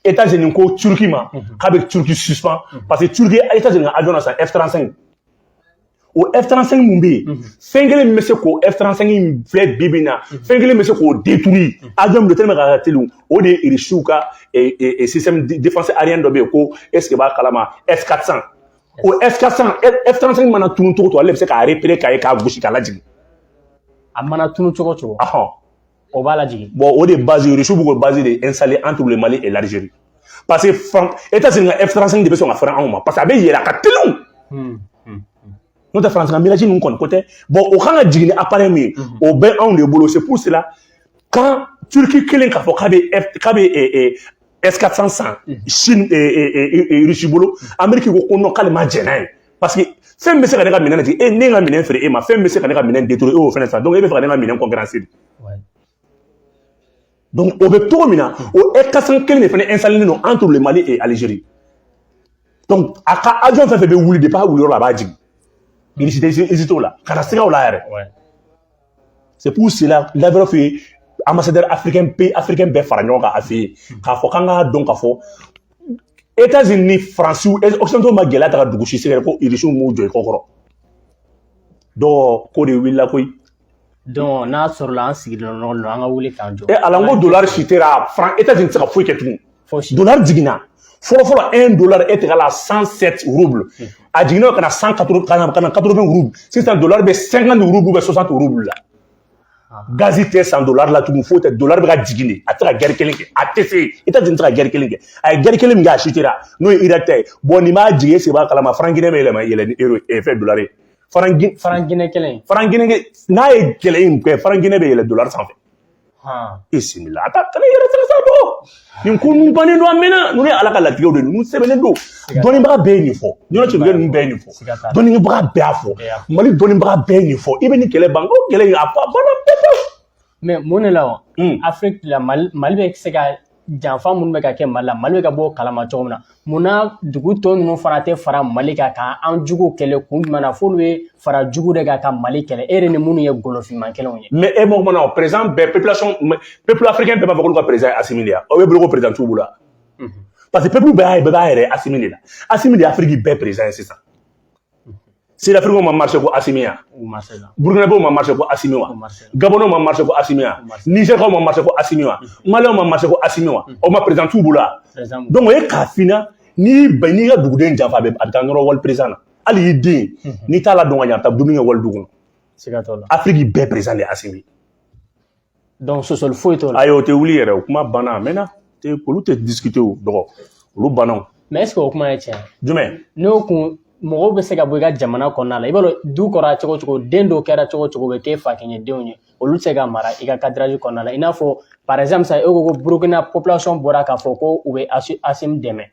États-Unis ko Turquie ma k'a bɛ Turquie suspend parce que Turquie États-Unis ka avion na san F-35 o F-35 mun bɛ yen fɛn kelen min bɛ se k'o F-35 in filɛ bi bi in na fɛn kelen bɛ se k'o détruire avion min tellement ka teli o de ye Rusiw ka système de défense aérienne dɔ bɛ yen ko est-ce que b'a kalama S-400 o S-400 F-35 mana tunun cogo o cogo ale bɛ se k'a repérer k'a ye k'a gosi k'a lajigin a mana tunun cogo o cogo o b'a lajigin bon o de base Rusiw b'o base de installer entre le Mali et l'Algérie parce que États-Unis ka F-35 de bɛ sɔn ka fɛrɛ anw ma parce que a bɛ yɛlɛ a ka teli n'o tɛ France ka mirage ninnu kɔni ko tɛ bon o kan ka jigin ni appareil min ye o bɛ anw de bolo c'est pour cela quand Turquie kelen k'a fɔ k'a bɛ S-400 san Chine Russie bolo Amérique ko non k'ale ma jɛn n'a ye parce que fɛn bɛ se ka ne ka minɛn lajigin e ne ka minɛn feere e ma fɛn bɛ se ka ne ka minɛn détruire e y'o fɛnɛ san donc e bɛ fɛ ka ne ka minɛn concurrencer de donc o bɛ cogo min na o F-400 kelen de fɛnɛ installé non entre le Mali et Algérie donc a ka avion fɛn fɛn bɛ wuli depuis a wuliyɔrɔ la a b'a jigin hésité o la ka na siga o la yɛrɛ c'est pour cela Lavrov ye ambassadeur africain bɛɛ fara ɲɔgɔn kan a fɛ yen k'a fɔ k'an k'a dɔn k'a fɔ États-Unis ni France occidentaux ma gɛlɛya ta ka dugu si sɛgɛrɛ ko Rusiw m'u jɔ i kɔ kɔrɔ donc ko de wulila koyi donc n'a sɔrɔla an sigilen ɲɔgɔn don an ka wuli k'an jɔ ala n ko dollar si tɛra États-Unis tɛ se ka foyi kɛ tugun dollar jiginna fɔlɔ-fɔlɔ $1 est égal à 107 roubles a jiginna ka na 180 roubles sisan dollar bɛ 50 roubles ou bien 60 roubles la gazi tɛ san dollar la tugun foyi tɛ dollar bɛ ka jigin de a tɛ ka guerre kelen kɛ a tɛ se États-Unis tɛ ka guerre kelen kɛ a ye guerre kelen min kɛ a si tɛra n'o ye Irak ta ye bon nin b'a jigin e se b'a kalama franc guinéen bɛ yɛlɛ ni euro fɛn dollar ye franc guinéen kelen n'a ye kɛlɛ in kɛ franc guinéen bɛ yɛlɛ dollar sanfɛ bisimila a ka kɛlɛ yɛrɛ fɛnɛ sa bɔ nin ko ninnu bannen don a mɛnna ninnu ye ala ka latigɛw de ninnu sɛbɛnnen don dɔnnibaga bɛɛ ye nin fɔ ɲɔnɔ cɛbakɛ ninnu bɛɛ ye nin fɔ dɔnnibaga bɛɛ y'a fɔ Mali dɔnnibaga bɛɛ ye nin fɔ i bɛ nin kɛlɛ ban ko kɛlɛ in a banna pewu mais mun de la wa Afrique la Mali bɛ se ka janfa minnu bɛ ka kɛ Mali la Mali bɛ ka bɔ kalama cogo min na munna dugu tɔ ninnu fana tɛ fara Mali kan k'an juguw kɛlɛ kun jumɛn na f'olu ye fara jugu de kan ka Mali kɛlɛ e yɛrɛ ni minnu ye golofinman kɛlɛw ye mais e mɔgɔ mana o président bɛɛ peuple africain bɛɛ b'a fɔ k'olu ka président ye Assimi de ye aw bɛ bolo ko président t'u bolo parce que peuple bɛɛ b'a yɛrɛ Assimi de la Assimi de ye Afrique bɛɛ président ye sisan Sud-Africains ma marché ko Assimi ya Burkinabés ma marché ko Assimi wa Gabonais ma marché ko Assimi ya Nigériens ma marché ko Assimi wa Maliens ma marché ko Assimi wa o ma président t'u bolo donc o ye k'a fina n'i ka duguden janfa a bɛ taa nɔrɔ wali président na hali y'i den n'i t'a la dɔn ka ɲɛ a bɛ taa dumuni kɛ wali du kɔnɔ Afrique bɛɛ président de ye Assimi donc sɔsɔli foyi t'o la ayi o tɛ wuli yɛrɛ o kuma banna a mɛnna olu tɛ discuter o dɔgɔ olu banna o mais est-ce que o kuma ye tiɲɛ jumɛn n'o kun mɔgɔw bɛ se ka bɔ i ka jamana kɔnɔna la i b'a dɔn du kɔrɔ cogo cogo den dɔw kɛra cogo cogo bɛ k'e fa kɛɲɛ denw ye olu tɛ se ka mara i ka cadrage kɔnɔna la i n'a fɔ par exemple sisan e ko Burkina population bɔra k'a fɔ ko u bɛ Assimi dɛmɛ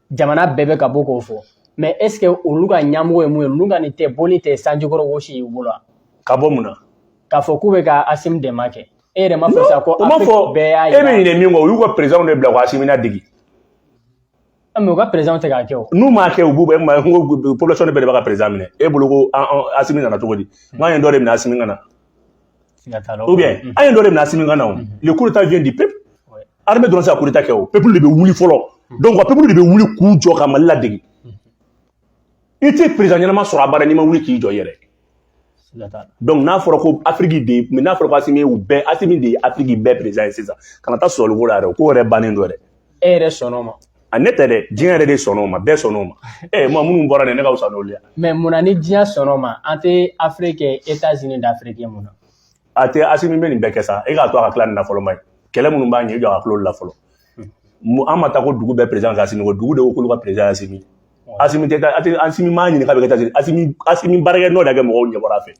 jamana bɛɛ bɛ ka bɔ k'o fɔ mais est ce que olu ka ɲɛmɔgɔ ye mun ye ninnu ka nin tɛ boli tɛ sanjikɔrɔ wɔsi y'u bolo wa ka bɔ mun na k'a fɔ k'u bɛ ka Assimi dɛmɛ kɛ e yɛrɛ ma fɔ sisan ko Afrique bɛɛ y'a yira e bɛ ɲinɛ min kɔ u y'u ka président de bila ko Assimi na degi mais u ka président tɛ k'a kɛ o n'u m'a kɛ u b'u bɛ ko population bɛɛ de b'a ka président minɛ e bolo ko Assimi nana cogo di n'an ye dɔ de minɛ Assimi ka na ou bien an ye dɔ de minɛ Assimi ka na o le coup d'état vient du peuple armée dɔrɔn tɛ se ka coup d'état kɛ o peuple de bɛ wuli fɔlɔ donc peuple de bɛ wuli k'u jɔ ka Mali ladegi i tɛ président ɲɛnama sɔrɔ a baara n'i ma wuli k'i jɔ yɛrɛ donc n'a fɔra ko Afrique de mais n'a fɔra ko Assimi de ye Afrique bɛɛ président ye sisan kana taa sɔrɔli ko la yɛrɛ o ko yɛrɛ bannen don yɛrɛ e yɛrɛ sɔnn'o ma a ne tɛ dɛ diɲɛ yɛrɛ de sɔnn'o ma bɛɛ sɔnn'o ma moi minnu bɔra ne ka fisa n'olu ye mais munna ni diɲɛ sɔnn'o ma an tɛ Afrique États-Unis d'Afrique ye mun na a tɛ Assimi bɛ nin bɛɛ kɛ sa e k'a to a ka tila nin na fɔlɔ ma ye kɛlɛ minnu b'a ɲɛ i jɔ a ka tila olu la fɔlɔ an ma taa ko dugu bɛɛ président ka Assimi ko dugu de ko k'olu ka président ye Assimi Assimi tɛ taa Assimi m'a ɲini k'a bɛ kɛ États-Unis Assimi baarakɛ nɔ de kɛ mɔgɔw ɲɛkɔrɔ a fɛ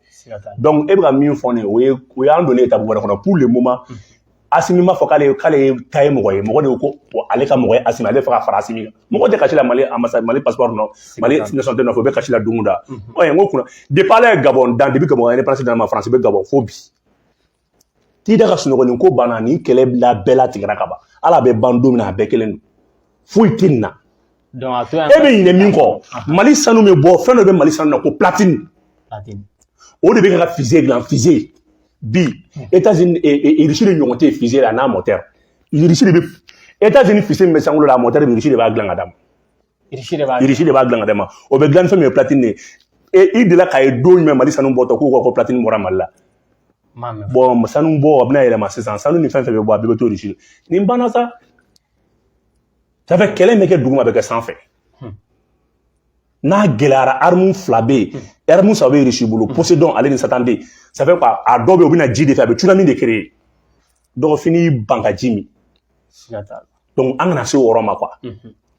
donc e bɛ ka min fɔ ne ye o y'an donné étape wɛrɛ kɔnɔ pour le moment Assimi m'a fɔ k'ale ta ye mɔgɔ ye mɔgɔ de ko ale ka mɔgɔ ye Assimi ale fɛ ka fara Assimi kan mɔgɔ tɛ kasi la Mali ambassade Mali passeport non Mali nationalité nɔfɛ u bɛ kasi la don o don n ko kunna depuis ale ye Gabon dan depuis Gabon indépendance dama France bɛ Gabon fo bi t'i da ka sunɔgɔ nin ko banna ni kɛlɛ la bɛɛ latigɛra ka ban ala bɛ ban don min na a bɛɛ kelen don foyi tɛ nin na e bɛ ɲinɛ min kɔ Mali sanu bɛ bɔ fɛn dɔ bɛ Mali sanu na ko platine o de bɛ ka fusée dilan fusée bi États-Unis et Russie de ɲɔgɔn tɛ fusée la n'a moteur Russie de bɛ États-Unis fusée min bɛ sankolo la moteur bɛ Russie de b'a dilan ka d'a ma Russie de b'a dilan ka d'a ma o bɛ dilan ni fɛn min ye platine de ye i delila k'a ye don jumɛn Mali sanu bɔtɔ k'u ko platine bɔra Mali la bon sanu bɔ a bɛna yɛlɛma sisan sanu ni fɛn fɛn bɛ bɔ a bɛɛ bɛ to Russie nin banna sa ça fait kɛlɛ in bɛ kɛ duguma a bɛ kɛ sanfɛ n'a gɛlɛyara arme fila bɛ yen arme saba bɛ Russie bolo Poséidon ale ni Satan bɛ yen ça fait quoi a dɔw bɛ yen u bɛna ji de fɛ a bɛ tsunami de créer dɔgɔfini ban ka ji min donc an kana se o yɔrɔ ma quoi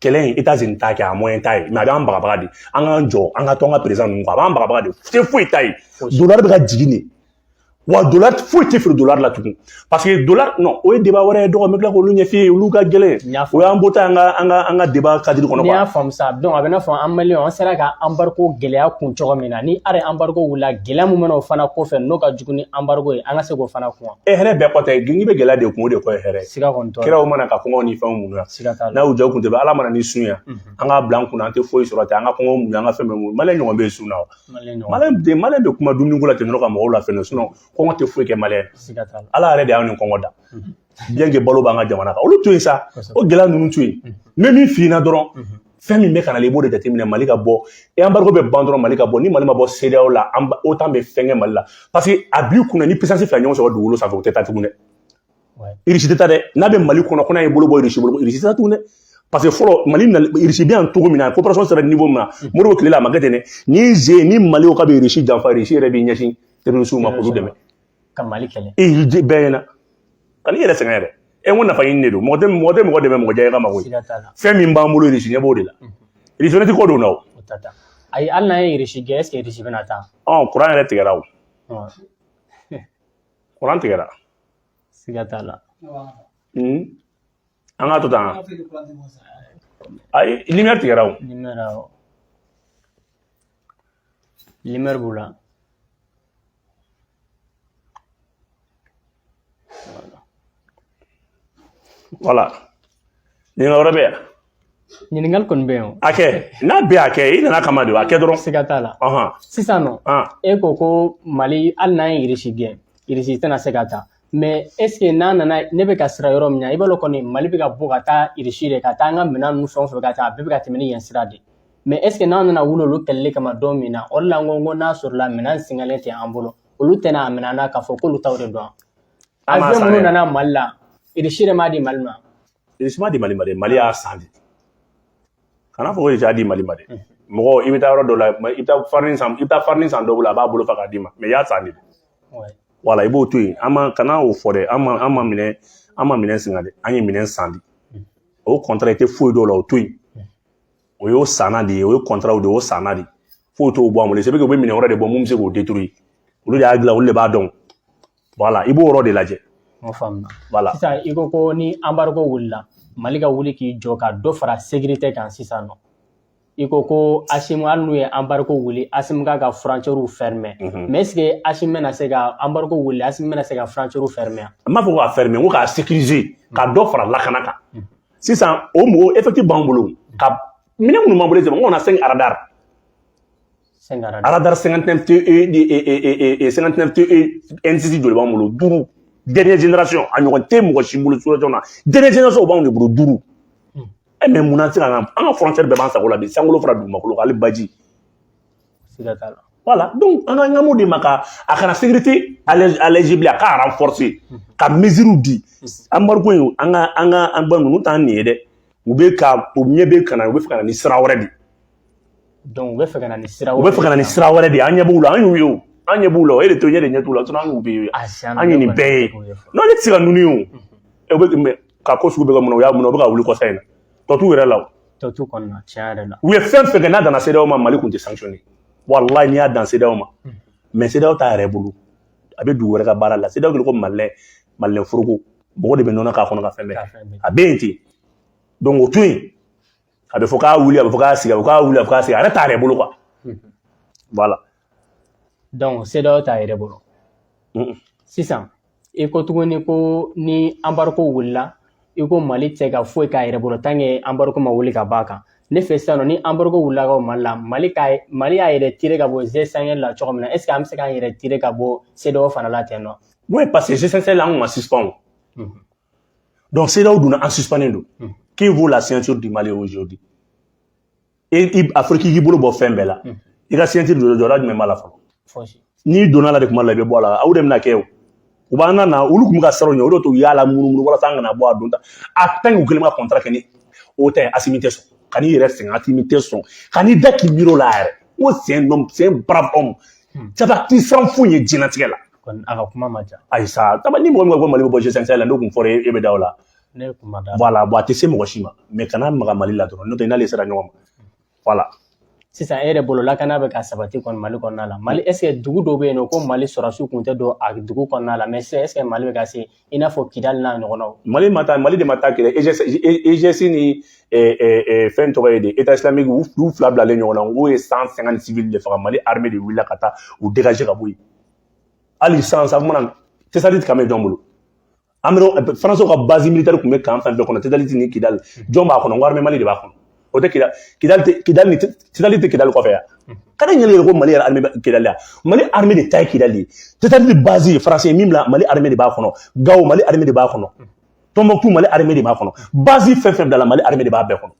kɛlɛ in États-Unis t'a kɛ a moyen t'a ye mais a bɛ an bagabaga de an k'an jɔ an ka to an ka président ninnu kɔ a b'an bagabaga de se foyi t'a ye dollar bɛ ka jigin de wa dollar foyi tɛ feere dollar la tugun parce que dollar non o ye débat wɛrɛ ye dɔgɔ n bɛ tila k'olu ɲɛf'i ye olu ka gɛlɛn o y'an bɔta an ka débat cadre kɔnɔ n'i y'a faamu sa donc a bɛ n'a fɔ an maliyɛnw an sera ka embargo gɛlɛya kun cogo min na ni ari embargo wulila gɛlɛya min mana o fana kɔfɛ n'o ka jugu ni embargo ye an ka se k'o fana kun wa hɛrɛ bɛɛ kɔtɛ n'i bɛ gɛlɛya de kun o de kɔ ye hɛrɛ siga kɔni tɔ kiraw mana ka kɔngɔ ni fɛnw muɲu n'a y'u jɔ kun tɛ ala mana ni sun yan an ka bila an kunna an tɛ foyi sɔrɔ ten an ka kɔngɔ muɲu an ka fɛn bɛɛ muɲu maliyɛn ɲɔgɔn bɛ yen sun na maliyɛn bɛ kuma dumuni ko la ten dɔrɔn ka mɔgɔw la fɛnɛ sinon kɔngɔ tɛ foyi kɛ maliyɛn ala yɛrɛ de y'anw ni kɔngɔ da bien que balo b'an ka jamana kan olu to yen sa o gɛlɛya ninnu to yen n bɛ min f'i ɲɛna dɔrɔn fɛn min bɛ ka na i b'o de jateminɛ Mali ka bɔ embargo bɛ ban dɔrɔn Mali ka bɔ ni Mali ma bɔ CEDEAO la OTAN bɛ fɛn kɛ Mali la parce que a b'i kunna ni puissance fila ɲɔgɔn sɔrɔ dugukolo sanfɛ o tɛ taa tugun dɛ Russie tɛ taa dɛ n'a bɛ Mali kɔnɔ ko n'a ye bolo bɔ Russie bolo Russie tɛ taa tugun dɛ parce que fɔlɔ Mali Russie bɛ yan cogo min na coopération sera niveau min na Modibo tile la a ma kɛ ten dɛ ni ze ni Mali ka bɛ Russie janfa Russie yɛrɛ bɛ ɲɛsin terroristes ma k'olu dɛmɛ ka Mali kɛlɛ bɛɛ ɲɛna ka n'i yɛrɛ sɛgɛn yɛrɛ e ko nafa ɲini de don mɔgɔ tɛ mɔgɔ dɛmɛ mɔgɔ diya i ka mago ye fɛn min b'an bolo Russie ɲɛ b'o de la Russie fɛnɛ tɛ ko don na o ayi hali n'an ye Russie gɛn est-ce que Russie bɛna taa courant yɛrɛ tigɛra o courant tigɛra siga t'a la an k'a to tan ayi lumière tigɛra o lumière b'u la voilà ɲininkali wɛrɛ bɛ yan ɲininkali kɔni bɛ yen a kɛ n'a bɛ a kɛ i nana kama de a kɛ dɔrɔn siga t'a la sisan nɔ e ko Mali hali n'an ye Russie gɛn Russie tɛna se ka taa mais est ce que n'an nana ne bɛ ka sira yɔrɔ min na i b'a dɔn kɔni Mali bɛ ka bɔ ka taa Russie de ka taa an ka minɛn ninnu fɛn o fɛn ka taa a bɛɛ bɛ ka tɛmɛ ni yen sira de mais est ce que n'an nana wuli olu kɛlɛli kama don min na o de la n ko n'a sɔrɔla minɛn sɛgɛnnen tɛ an bolo olu tɛna a minɛ an na k'a fɔ k'olu taw de dɔn avion minnu nana Mali la Russie de m'a di Mali ma Russie m'a di Mali ma dɛ Mali y'a san de kana fɔ ko Russie y'a di Mali ma dɛ mɔgɔ i bɛ taa yɔrɔ dɔ la i bɛ taa farine san dɔ bolo a b'a bolo fa k'a d'i ma mais i y'a san de voilà i b'o to yen kana o fɔ dɛ an ma minɛn singa dɛ an ye minɛn san de o contrat tɛ foyi dɔw la o to yen o y'o sanna de ye o ye contrat de o sanna de foyi t'o bɔ an bolo c'est vrai que u bɛ minɛn wɛrɛ de bɔ mun bɛ se k'o détruire olu de y'a dilan olu de b'a dɔn voilà i b'o yɔrɔ de lajɛ o faamuna voilà sisan i ko ni embargo wulila Mali ka wuli k'i jɔ ka dɔ fara sécurité kan sisan nɔ i ko Assimi hali n'u ye embargo wuli Assimi k'a ka frontières fermer mais est ce que Assimi bɛna se ka embargo wuli Assimi bɛna se ka frontières fermer n m'a fɔ k'a fermer n ko k'a sécuriser ka dɔ fara lakana kan sisan o mɔgɔ effectif b'an bolo ka minɛn minnu b'an bolo n ko na 5 radar 59 N6 joli b'an bolo 5 dernière génération a ɲɔgɔn tɛ mɔgɔ si bolo sous-région na dernière génération b'anw de bolo 5 mais mun na tɛ an ka frontière bɛɛ b'an sago la bi sankolo fara dugumakolo kan hali baji siga t'a la voilà donc an ka ɲamu de ma ka a kana sécurité allégible a ka renforcer ka mesure di embargo in an ba ninnu t'an nin ye dɛ u ɲɛ bɛ ka na u bɛ fɛ ka na ni sira wɛrɛ de donc u bɛ fɛ ka na ni sira wɛrɛ de an ɲɛ b'u la an y'u ye o an ɲɛ b'u la o de to ɲɛ de ɲɛ t'u la sinon an y'u bɛ an ye nin bɛɛ ye non ne tɛ se ka nunu o ka ko sugu bɛ ka mun na u y'a mun na u bɛ ka wuli kɔsa in na tɔ t'u yɛrɛ la o tɔ t'u kɔni na tiɲɛ yɛrɛ la u ye fɛn fɛn kɛ n'a danna CEDEAO ma Mali tun tɛ sanctionné walahi n'i y'a dan CEDEAO ma mais CEDEAO t'a yɛrɛ bolo a bɛ dugu wɛrɛ ka baara la CEDEAO kɛlen ko maliyɛn foroko mɔgɔ de bɛ nɔnɔ k'a kɔnɔ ka fɛn bɛɛ a bɛ yen ten donc o to yen a bɛ fɔ k'a wuli a bɛ fɔ k'a sigi a bɛ k'a wuli a bɛ k'a sigi a yɛrɛ t'a yɛrɛ bolo quoi voilà donc CEDEAO t'a yɛrɛ bolo sisan i ko tuguni ko ni embargo wulila i ko Mali tɛ se ka foyi k'a yɛrɛ bolo tant que embargo ma wuli ka b'a kan ne fɛ sisan ni embargo wulila ka Mali la Mali y'a yɛrɛ tirer ka bɔ G5 la cogo min na est ce que an bɛ se k'an yɛrɛ tirer ka bɔ CEDEAO fana la ten nɔ oui parce que G5 la an ma suspend donc CEDEAO donna an suspendé don qui vaut la signature du Mali aujourd'hui et Afrique k'i bolo bɔ fɛn bɛɛ la i ka signature jɔda jumɛn b'a la fɔlɔ n'i donna la de kuma la i bɛ bɔ a la aw de bɛna kɛ o u b'an na olu tun bɛ ka saraw ɲɛ o de to u y'a la munumunu walasa an kana bɔ a don ta a tant que u kɛlen ka contrat kɛ ni o tɛ Assimi tɛ sɔn ka n'i yɛrɛ sɛgɛn Assimi tɛ sɔn ka n'i da k'i miiri o la yɛrɛ o c'est un homme c'est un brave homme cɛba tɛ siran foyi ye diɲɛlatigɛ la a ka kuma ma ca ayi sa taba ni mɔgɔ min ko Mali bɛ bɔ G5 la n'o kun fɔra e bɛ da o la voilà bon a tɛ se mɔgɔ si ma mais kana maga Mali la dɔrɔn n'o tɛ n'ale sera ɲɔgɔn ma voilà sisan e yɛrɛ bolo lakana bɛ ka sabati kɔni Mali kɔnɔna la Mali est ce que dugu dɔw bɛ yen nɔ ko Mali sɔrɔdasiw kun tɛ don a dugu kɔnɔna la mais est ce que Mali bɛ ka se i n'a fɔ Kidali n'a ɲɔgɔnnaw Mali de ma taa kɛlɛ EGS ni fɛn tɔgɔ ye de État islamique u fila bilalen ɲɔgɔn na n ko ye 150 civils de faga Mali armée de wulila ka taa u dégager ka bɔ yen hali sisan mana Tesalite kan bɛ jɔn bolo Faransiw ka base militaire tun bɛ kan fɛn fɛn kɔnɔ Tesalite ni Kidali jɔn b'a kɔnɔ n ko armée Mali de b'a kɔnɔ o tɛ Tesalite tɛ Kidali kɔfɛ yan kana ɲɛlen ko Mali yɛrɛ armée Kidali yan Mali armée de ta ye Kidali ye Tesalite base ye Faransi min bila Mali armée de b'a kɔnɔ Gao Mali armée de b'a kɔnɔ Tombouctou Mali armée de b'a kɔnɔ base fɛn fɛn bila Mali armée de b'a bɛɛ kɔnɔ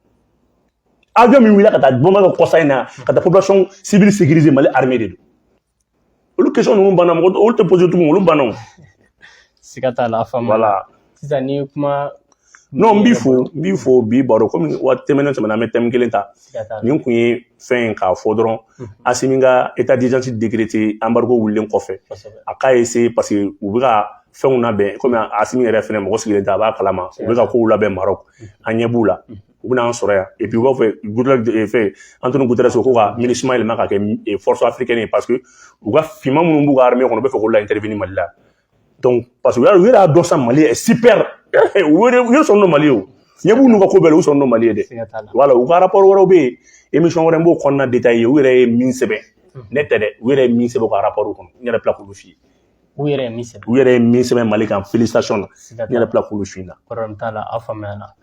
avion min wulila ka taa Bamakɔ kɔsa in na ka taa population civile sécurisée Mali armée de don olu question ninnu banna mɔgɔ olu tɛ poser tugun olu banna o siga t'a la a faamu voilà sisan ni kuma non n b'i fo bi baro komi waati tɛmɛnen an bɛ thème kelen ta nin kun ye fɛn k'a fɔ dɔrɔn Assimi ka état d'urgence décrété embargo wulilen kɔfɛ a k'a essayer parce que u bɛ ka fɛnw labɛn komi Assimi yɛrɛ fɛnɛ mɔgɔ sigilen tɛ a b'a kalama u bɛ ka kow labɛn Maroc an ɲɛ b'u la u bɛna an sɔrɔ yan et puis u b'a fɛ Antonio Guterres ko ka MINUSMA yɛlɛma ka kɛ force africaine ye parce que u ka finman minnu b'u ka armée kɔnɔ u bɛ fɛ k'olu la intervenir Mali la donc parce que u yɛrɛ y'a dɔn sa Mali est super u ye sɔn n'o Mali ye o ɲɛ b'u n'u ka ko bɛɛ la u sɔn n'o Mali ye dɛ voilà u ka rapport wɛrɛw bɛ yen émission wɛrɛ n b'o kɔnɔna détaillé u yɛrɛ ye min sɛbɛn ne tɛ dɛ u yɛrɛ ye min sɛbɛn u ka rapport kɔnɔ n yɛrɛ bila k'olu f'i ye u yɛrɛ ye min sɛbɛn Mali kan félicitation na n yɛrɛ bila k'olu f'i ɲɛna problème t'a la aw faamuyana